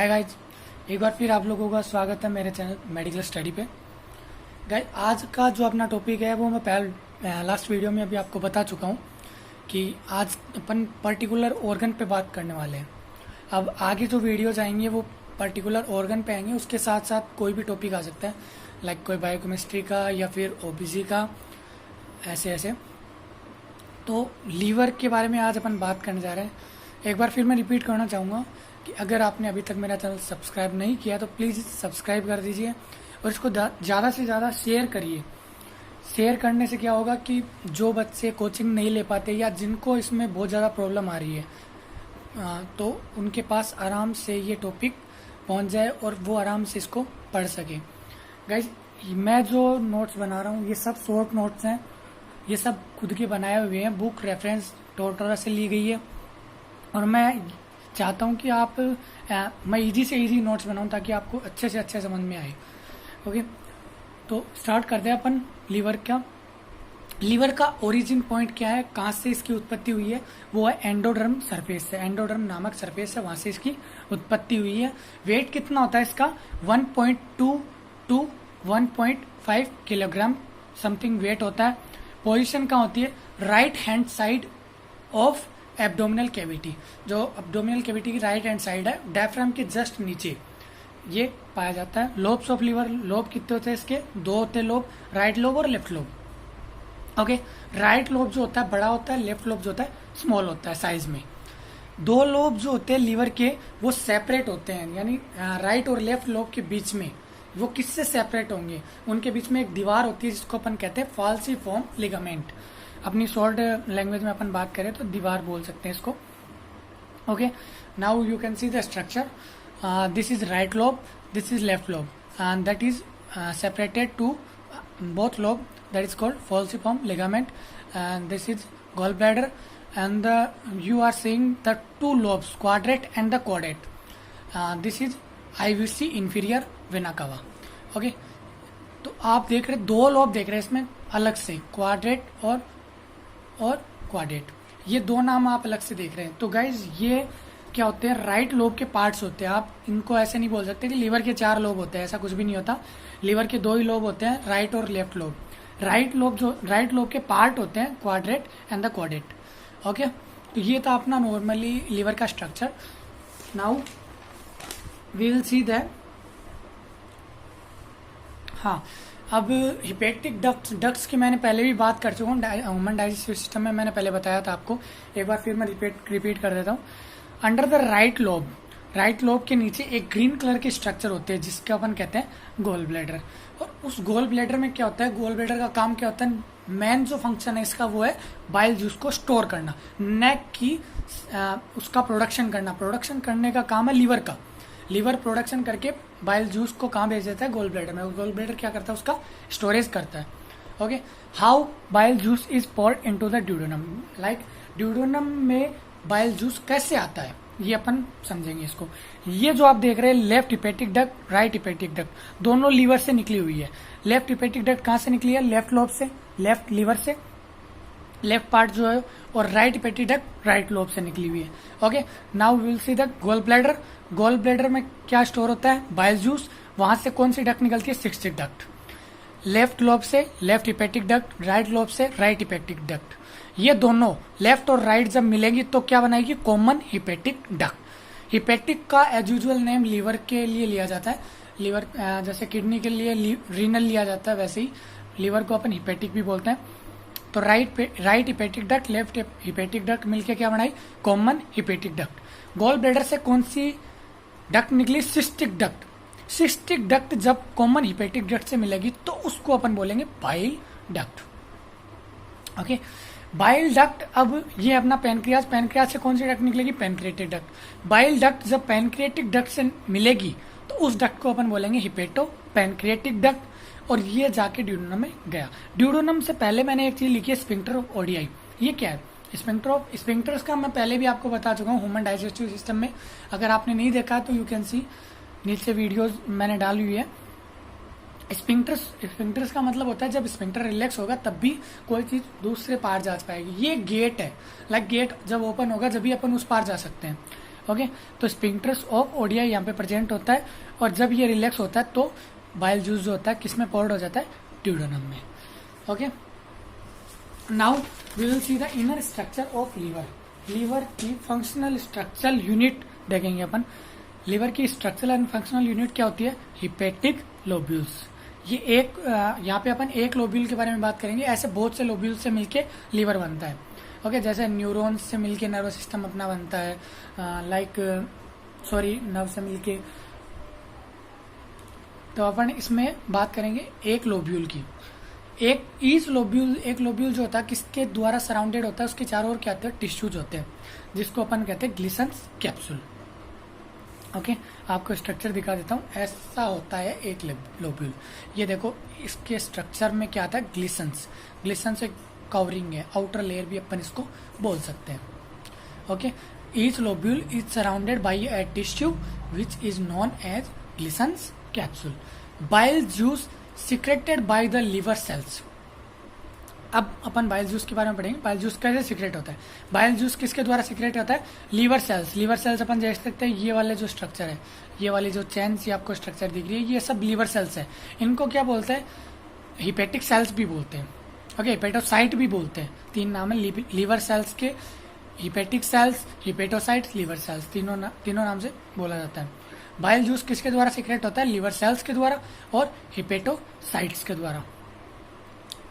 Hi guys, एक बार फिर आप लोगों का स्वागत है मेरे चैनल मेडिकल स्टडी पे। गाइज आज का जो अपना टॉपिक है वो मैं लास्ट वीडियो में अभी आपको बता चुका हूँ कि आज अपन पर्टिकुलर ऑर्गन पे बात करने वाले हैं। अब आगे जो वीडियोज आएंगे वो पर्टिकुलर ऑर्गन पे आएंगे, उसके साथ साथ कोई भी टॉपिक आ सकता है, लाइक कोई बायोकेमिस्ट्री का या फिर ओबीसी का, ऐसे ऐसे। तो लीवर के बारे में आज अपन बात करने जा रहे हैं। एक बार फिर मैं रिपीट करना चाहूँगा कि अगर आपने अभी तक मेरा चैनल सब्सक्राइब नहीं किया तो प्लीज़ सब्सक्राइब कर दीजिए और इसको ज़्यादा से ज़्यादा शेयर करिए। शेयर करने से क्या होगा कि जो बच्चे कोचिंग नहीं ले पाते या जिनको इसमें बहुत ज़्यादा प्रॉब्लम आ रही है तो उनके पास आराम से ये टॉपिक पहुंच जाए और वो आराम से इसको पढ़ सके। गाइज मैं जो नोट्स बना रहा हूँ ये सब शॉर्ट नोट्स हैं, ये सब खुद के बनाए हुए हैं, बुक रेफरेंस टोटरा से ली गई है और मैं चाहता हूँ कि मैं इजी से इजी नोट्स बनाऊँ ताकि आपको अच्छे से अच्छे समझ में आए। ओके, तो स्टार्ट करते हैं अपन लीवर का ओरिजिन पॉइंट क्या है, कहाँ से इसकी उत्पत्ति हुई है, वो है एंडोडर्म सरफेस से। एंडोडर्म नामक सरफेस है, वहां से इसकी उत्पत्ति हुई है। वेट कितना होता है इसका 1.2 टू 1.5 किलोग्राम समथिंग वेट होता है। पोजीशन कहाँ होती है, right hand side of abdominal cavity. जो एब्डोमिनल कैविटी की राइट हैंड साइड है, डायफ्राम के जस्ट नीचे ये पाया जाता है। लोब्स ऑफ लीवर, लोब कितने होते हैं इसके, दो होते हैं लोब, राइट लोब और left lobe. Okay, right lobe जो होता है बड़ा होता है, लेफ्ट लोब जो होता है स्मॉल होता है साइज में। दो लोब जो होते हैं लीवर के वो सेपरेट होते हैं, यानी राइट और लेफ्ट लोब के बीच में वो किससे सेपरेट होंगे, उनके बीच में एक दीवार होती है जिसको अपन कहते हैं फाल्सीफॉर्म लिगामेंट। अपनी शॉर्ट लैंग्वेज में अपन बात करें तो दीवार बोल सकते हैं इसको। Okay, now you can see the structure. This is right lobe, this is left lobe and that is separated to both lobe, that is called falciform ligament, and this is gallbladder, and you are seeing the two lobes, quadrate and the caudate. This is IVC inferior vena cava. Okay, तो आप देख रहे दो lobe देख रहे हैं इसमें अलग से, क्वाड्रेट और क्वाडेट, ये दो नाम आप अलग से देख रहे हैं। तो गाइज ये क्या होते हैं, राइट लोब के पार्ट्स होते हैं। आप इनको ऐसे नहीं बोल सकते कि लीवर के 4 लोब होते हैं, ऐसा कुछ भी नहीं होता। लीवर के 2 ही लोब होते हैं, राइट और लेफ्ट लोब। राइट लोब के पार्ट होते हैं quadrate and the caudate. Okay, तो ये था अपना नॉर्मली लीवर का structure. Now we will see that, हाँ, अब हिपेटिक डक्ट्स की मैंने पहले भी बात कर चुका हूँ, ह्यूमन डाइजेस्टिव सिस्टम में मैंने पहले बताया था आपको। एक बार फिर मैं रिपीट कर देता हूँ। अंडर द राइट लोब के नीचे एक ग्रीन कलर के स्ट्रक्चर होते हैं जिसके अपन कहते हैं गोल ब्लैडर। और उस गोल ब्लैडर में क्या होता है, गोल ब्लैडर का काम क्या होता है, मेन जो फंक्शन है इसका वो है बाइल जूस को स्टोर करना, नेक की उसका प्रोडक्शन करने का काम है लीवर का। लीवर प्रोडक्शन करके बाइल जूस को कहाँ भेज देता है, गोल ब्लैडर में। गोल ब्लैडर क्या करता है, उसका स्टोरेज करता है। Okay, how bile juice is poured into the duodenum, like duodenum में बाइल जूस कैसे आता है ये अपन समझेंगे इसको। ये जो आप देख रहे हैं left hepatic duct, right hepatic duct, दोनों लीवर से निकली हुई है। लेफ्ट हिपेटिक डक्ट कहाँ से निकली है, लेफ्ट लोब से, लेफ्ट लीवर से, लेफ्ट पार्ट जो है, और right hepatic duct right lobe से निकली हुई है। Okay, now will see the gall bladder. Gall bladder में क्या स्टोर होता है, बाइल जूस। वहां से कौन सी डक्ट निकलती है, सिस्टिक डक्ट। लेफ्ट लोब से left hepatic duct, right lobe से राइट हिपेटिक डक्ट। ये दोनों लेफ्ट और राइट जब मिलेंगी तो क्या बनाएगी, कॉमन हिपेटिक डक्ट। हिपेटिक का एज यूजुअल नेम लीवर के लिए लिया जाता है। लीवर जैसे किडनी के लिए रीनल लिया जाता है, वैसे ही लीवर को अपन हिपेटिक भी बोलते हैं। तो right hepatic duct, left hepatic duct मिलके क्या बनाई, common hepatic duct. Gall bladder से कौन सी डक्ट निकली, सिस्टिक डक्ट। सिस्टिक डक्ट जब कॉमन हिपेटिक डक्ट से मिलेगी तो उसको अपन बोलेंगे bile duct. Okay, bile duct, अब ये अपना पैनक्रियाज से कौन सी डक्ट निकलेगी, पैनक्रिएटिक डक्ट। बाइल डक्ट जब पैनक्रिएटिक डक्ट से मिलेगी तो उस डक्ट को अपन बोलेंगे हिपेटो पैनक्रिएटिक डक्ट, और ये जाके ड्यूडेनम में गया। ड्यूडेनम से पहले मैंने एक चीज लिखी है, स्फिंक्टर ऑफ ओडियाई। ये क्या है, स्फिंक्टर्स का मैं पहले भी आपको बता चुका हूँ ह्यूमन डाइजेस्टिव सिस्टम में। अगर आपने नहीं देखा तो यू कैन सी, नीचे वीडियोज मैंने डाली हुई है। स्फिंक्टर्स का मतलब होता है जब स्फिंक्टर रिलैक्स होगा तब भी कोई चीज दूसरे पार जा पाएगी। ये गेट है, लाइक गेट जब ओपन होगा जब भी अपन उस पार जा सकते हैं। ओके, तो स्पिंक्टर्स ऑफ ओडिया यहाँ पे प्रेजेंट होता है, और जब ये रिलैक्स होता है तो बाइल जूस जो होता है किसमें पोर्ड हो जाता है, ड्यूडेनम में। Okay, now we will see the inner structure of liver. Liver की फंक्शनल स्ट्रक्चरल यूनिट देखेंगे अपन। लीवर की स्ट्रक्चरल एंड फंक्शनल यूनिट क्या होती है, हिपेटिक लोब्यूल्स। ये एक यहाँ पे अपन एक लोब्यूल के बारे में बात करेंगे, ऐसे बहुत से लोब्यूल से मिलके लीवर बनता है। ओके, जैसे न्यूरॉन्स से मिलके नर्वस सिस्टम अपना बनता है, नर्व से मिलके। तो अपन इसमें बात करेंगे एक लोब्यूल की। एक लोब्यूल जो होता है किसके द्वारा सराउंडेड होता है, उसके चारों ओर क्या होते हैं, टिश्यूज होते हैं, जिसको अपन कहते हैं ग्लिसन्स कैप्सूल। ओके, आपको स्ट्रक्चर दिखा देता हूँ। ऐसा होता है एक लोब्यूल। ये देखो, इसके स्ट्रक्चर में क्या आता है, ग्लिसन्स एक कवरिंग है, आउटर लेयर भी अपन इसको बोल सकते हैं। Okay, each lobule is surrounded by a tissue which is known as Glisson's capsule. Bile juice secreted by the liver cells. अब अपन बाइल जूस के बारे में पढ़ेंगे, बाइल जूस कैसे सीक्रेट होता है। बाइल जूस किसके द्वारा सीक्रेट होता है, लीवर सेल्स अपन देख सकते हैं, ये वाले जो स्ट्रक्चर है, ये वाली जो चेन सी आपको स्ट्रक्चर दिख रही है, ये सब लीवर सेल्स है। इनको क्या बोलते हैं, हिपेटिक सेल्स भी बोलते हैं। ओके, हिपेटोसाइट भी बोलते हैं। 3 नाम है लीवर सेल्स के, hepatic cells, hepatocyte, liver cells, तीनों नाम से बोला जाता है। बाइल जूस किसके द्वारा सीक्रेट होता है, लीवर सेल्स के द्वारा और हिपेटोसाइट्स के द्वारा।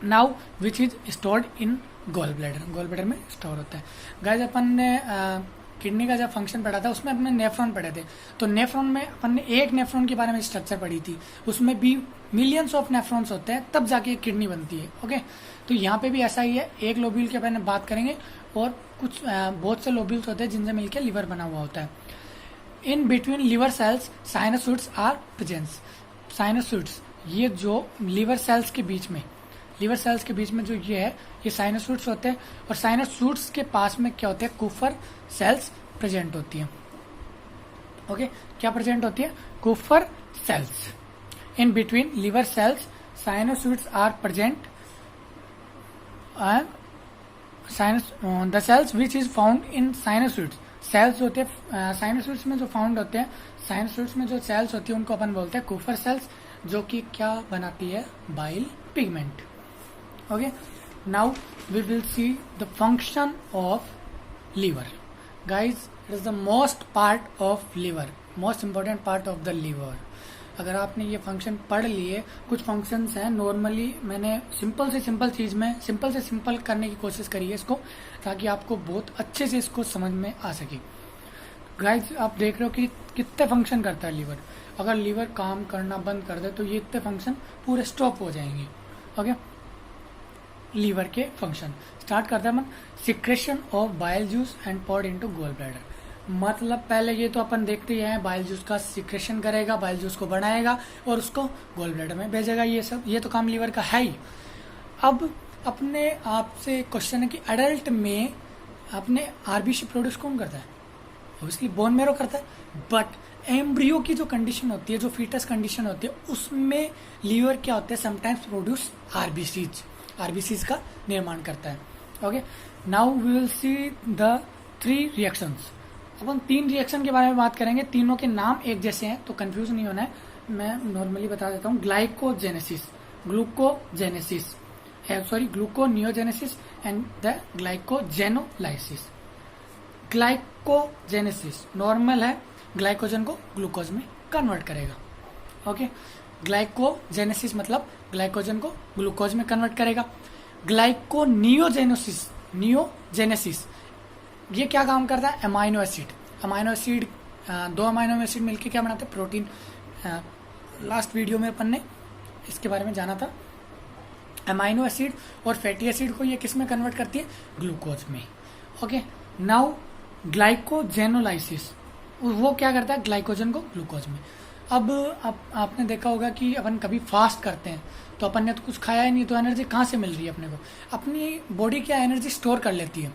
Now which is stored in gall bladder में स्टोर होता है। गाइस, अपन ने किडनी का जब फंक्शन पढ़ा था उसमें अपने नेफ्रॉन पढ़े थे। तो नेफ्रॉन में अपन ने एक नेफ्रॉन के बारे में स्ट्रक्चर पढ़ी थी, उसमें भी मिलियंस ऑफ नेफ्रॉन्स होते हैं, तब जाके किडनी बनती है। ओके, तो यहाँ पे भी ऐसा ही है, एक लोब्यूल के बारे में बात करेंगे, और कुछ बहुत से लोब्यूल्स होते हैं जिनसे मिलकर लिवर बना हुआ होता है। In between liver cells sinusoids are present. Sinusoids, ये जो लिवर सेल्स के बीच में जो ये है, ये साइनोसॉइड्स होते हैं, और साइनोसॉइड्स के पास में क्या होते हैं, कुफर सेल्स प्रेजेंट होती हैं। ओके, क्या प्रेजेंट होती है, Kupffer cells. In between liver cells sinusoids are present, the cells which is found in sinusoids. Cells होते हैं साइनोसॉइड्स में जो फाउंड होते हैं, साइनोसॉइड्स में जो सेल्स होती है उनको अपन बोलते हैं कुफर सेल्स, जो कि क्या बनाती है, bile pigment. Okay, now we will see the function of liver. Guys, it is the most important part of the liver. अगर आपने ये फंक्शन पढ़ लिए, कुछ फंक्शंस हैं नॉर्मली मैंने सिंपल से सिंपल करने की कोशिश करी है इसको, ताकि आपको बहुत अच्छे से इसको समझ में आ सके। गाइस, आप देख रहे हो कि कितने फंक्शन करता है लीवर। अगर लीवर काम करना बंद कर दे तो ये इतने फंक्शन पूरे स्टॉप हो जाएंगे। ओके, लीवर के फंक्शन स्टार्ट करते हैं अपन। Secretion of bile juice and poured into gall bladder. मतलब पहले ये तो अपन देखते ही हैं, बाइल जूस का सिक्रेशन करेगा, बाइल जूस को बनाएगा और उसको गॉल ब्लैडर में भेजेगा। ये तो काम लीवर का है ही। अब अपने आप से क्वेश्चन है कि एडल्ट में अपने आरबीसी प्रोड्यूस कौन करता है, ऑब्वियसली बोन मैरो करता है। बट एम्ब्रियो की जो कंडीशन होती है, जो फीटस कंडीशन होती है, उसमें लीवर क्या होता है, समटाइम्स प्रोड्यूस आरबीसीज का निर्माण करता है। Okay, now we will see the 3 reactions. अपन 3 रिएक्शन के बारे में बात करेंगे, तीनों के नाम एक जैसे हैं तो कंफ्यूज नहीं होना है, मैं नॉर्मली बता देता हूँ। Glycogenesis, gluconeogenesis and the glycogenolysis. Glycogenesis normal है, ग्लाइकोजन को ग्लूकोज में कन्वर्ट करेगा। ओके, ग्लाइकोजेनेसिस मतलब ग्लाइकोजन को ग्लूकोज में कन्वर्ट करेगा। नियोजेनेसिस ये क्या काम करता है, अमाइनो एसिड 2 अमाइनो एसिड मिलकर क्या बनाते हैं, प्रोटीन। लास्ट वीडियो में अपन ने इसके बारे में जाना था। अमाइनो एसिड और फैटी एसिड को ये किस में कन्वर्ट करती है, ग्लूकोज में। ओके, नाउ ग्लाइकोजेनोलाइसिस, वो क्या करता है, ग्लाइकोजन को ग्लूकोज में। अब आपने देखा होगा कि अपन कभी फास्ट करते हैं तो अपन ने तो कुछ खाया ही नहीं, तो एनर्जी कहाँ से मिल रही है अपने को, अपनी बॉडी क्या एनर्जी स्टोर कर लेती है।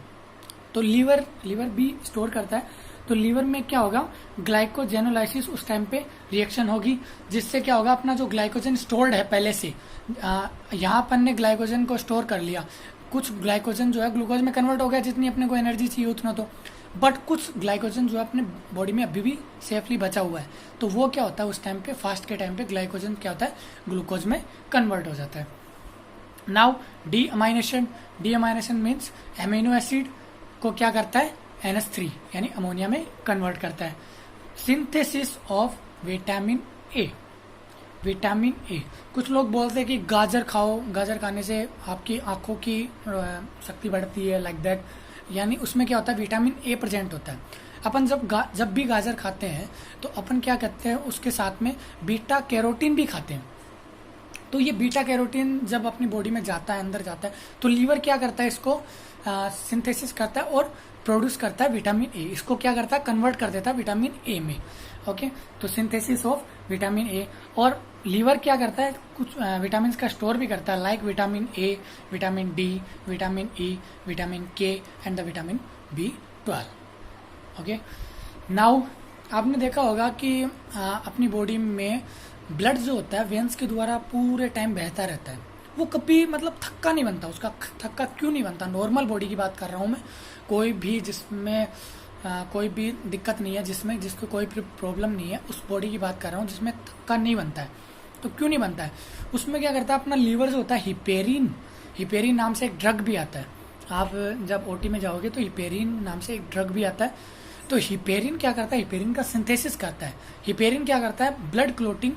तो लीवर भी स्टोर करता है। तो लीवर में क्या होगा, ग्लाइकोजेनोलाइसिस उस टाइम पे रिएक्शन होगी, जिससे क्या होगा, अपना जो ग्लाइकोजन स्टोर्ड है पहले से, यहाँ अपन ने ग्लाइकोजन को स्टोर कर लिया, कुछ ग्लाइकोजन जो है ग्लूकोज में कन्वर्ट हो गया, जितनी अपने को एनर्जी चाहिए उतना तो, बट कुछ ग्लाइकोजन जो है अपने बॉडी में अभी भी सेफली बचा हुआ है, तो वो क्या होता है उस टाइम पे, फास्ट के टाइम पे ग्लाइकोजन क्या होता है ग्लूकोज में कन्वर्ट हो जाता है। Now D amination means amino acid को क्या करता है NH3 यानी अमोनिया में कन्वर्ट करता है। सिंथेसिस ऑफ विटामिन ए, कुछ लोग बोलते हैं कि गाजर खाओ, गाजर खाने से आपकी आंखों की शक्ति बढ़ती है, लाइक दैट, यानी उसमें क्या होता है विटामिन ए प्रेजेंट होता है। अपन जब भी गाजर खाते हैं तो अपन क्या करते हैं उसके साथ में बीटा कैरोटीन भी खाते हैं। तो ये बीटा कैरोटीन जब अपनी बॉडी में जाता है, अंदर जाता है, तो लीवर क्या करता है इसको सिंथेसिस करता है और प्रोड्यूस करता है विटामिन ए, इसको क्या करता है कन्वर्ट कर देता है विटामिन ए में। ओके, तो सिंथेसिस ऑफ विटामिन ए, और लीवर क्या करता है कुछ विटामिन का स्टोर भी करता है, like vitamin A, vitamin D, vitamin E, vitamin K and the vitamin B12। Okay, now आपने देखा होगा कि अपनी बॉडी में ब्लड जो होता है वेन्स के द्वारा पूरे टाइम बहता रहता है, वो कभी मतलब थक्का नहीं बनता, उसका थक्का क्यों नहीं बनता? नॉर्मल बॉडी की बात कर रहा हूँ मैं, कोई भी जिसमें कोई भी दिक्कत नहीं है, जिसको कोई प्रॉब्लम नहीं है, उस बॉडी की बात कर रहा हूँ जिसमें थक्का नहीं बनता है। तो क्यों नहीं बनता है? उसमें क्या करता है अपना लीवर जो होता है, हिपेरिन नाम से एक ड्रग भी आता है। आप जब ओटी में जाओगे तो हिपेरिन नाम से एक ड्रग भी आता है। तो हिपेरिन क्या करता है, हिपेरिन का सिंथेसिस करता है। हिपेरिन क्या करता है ब्लड क्लोटिंग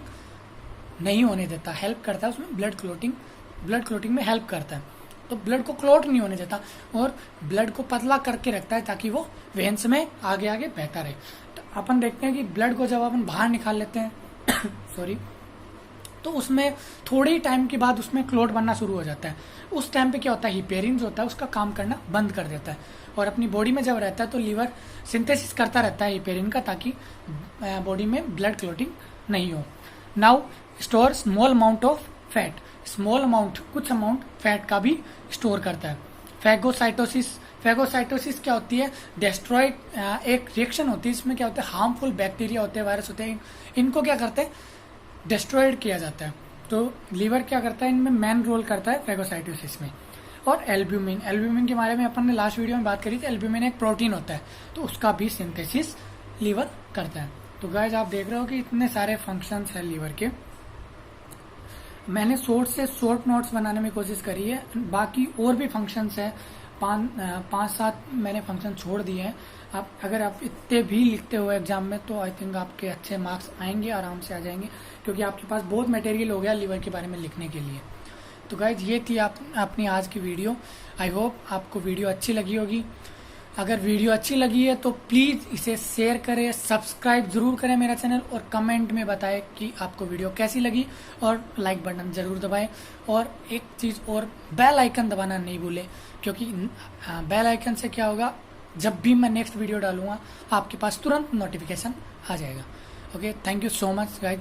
नहीं होने देता, हेल्प करता है उसमें, ब्लड क्लोटिंग में हेल्प करता है। तो ब्लड को क्लोट नहीं होने देता और ब्लड को पतला करके रखता है ताकि वो वेन्स में आगे आगे बहता रहे। तो अपन देखते हैं कि ब्लड को जब अपन बाहर निकाल लेते हैं सॉरी, तो उसमें थोड़े ही टाइम के बाद उसमें क्लोट बनना शुरू हो जाता है। उस टाइम पे क्या होता है हिपेरिन जो होता है उसका काम करना बंद कर देता है, और अपनी बॉडी में जब रहता है तो लीवर सिंथेसिस करता रहता है हिपेरिन का, ताकि बॉडी में ब्लड क्लोटिंग नहीं हो। Now store small amount of fat, कुछ अमाउंट फैट का भी स्टोर करता है। फैगोसाइटोसिस क्या होती है? डिस्ट्रॉय एक रिएक्शन होती है, इसमें क्या होता है हार्मफुल बैक्टीरिया होते हैं, वायरस होते हैं, इनको क्या करते हैं डिस्ट्रॉयड किया जाता है। तो लीवर क्या करता है इनमें मेन रोल करता है फैगोसाइटोसिस में। और एल्ब्यूमिन के बारे में अपन ने लास्ट वीडियो में बात करी थी। एल्ब्यूमिन एक प्रोटीन होता है, तो उसका भी सिंथेसिस लीवर करता है। तो गाइस आप देख रहे हो कि इतने सारे फंक्शंस है लीवर के। मैंने शॉर्ट नोट्स बनाने में कोशिश करी है, बाकी और भी फंक्शंस है, 5-7 मैंने फंक्शन छोड़ दिए हैं। अगर आप इतने भी लिखते हो एग्जाम में तो आई थिंक आपके अच्छे मार्क्स आएंगे, आराम से आ जाएंगे, क्योंकि आपके पास बहुत मटेरियल हो गया लीवर के बारे में लिखने के लिए। तो गाइज ये थी अपनी आज की वीडियो। आई होप आपको वीडियो अच्छी लगी होगी। अगर वीडियो अच्छी लगी है तो प्लीज़ इसे शेयर करें, सब्सक्राइब जरूर करें मेरा चैनल, और कमेंट में बताएं कि आपको वीडियो कैसी लगी, और लाइक बटन जरूर दबाएं। और एक चीज़ और, बेल आइकन दबाना नहीं भूलें, क्योंकि बेल आइकन से क्या होगा, जब भी मैं नेक्स्ट वीडियो डालूंगा आपके पास तुरंत नोटिफिकेशन आ जाएगा। Okay, thank you so much guys.